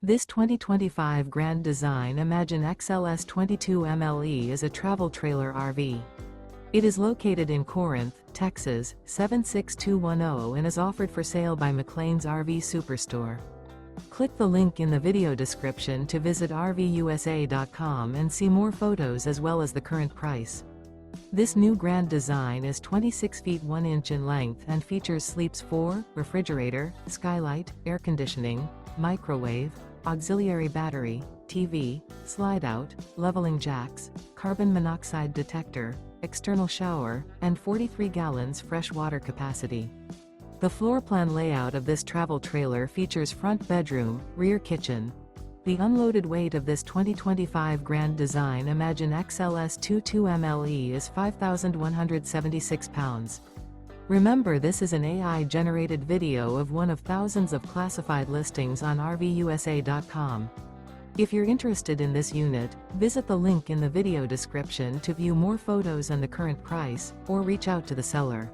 This 2025 Grand Design Imagine XLS 22 MLE is a travel trailer RV. It is located in Corinth, Texas, 76210 and is offered for sale by McClain's RV Superstore. Click the link in the video description to visit RVUSA.com and see more photos as well as the current price. This new Grand Design is 26 feet 1 inch in length and features sleeps 4, refrigerator, skylight, air conditioning, microwave, auxiliary battery, TV, slide-out, leveling jacks, carbon monoxide detector, external shower, and 43 gallons fresh water capacity. The floor plan layout of this travel trailer features front bedroom, rear kitchen. The unloaded weight of this 2025 Grand Design Imagine XLS 22 MLE is 5,176 pounds. Remember, this is an AI-generated video of one of thousands of classified listings on RVUSA.com. If you're interested in this unit, visit the link in the video description to view more photos and the current price, or reach out to the seller.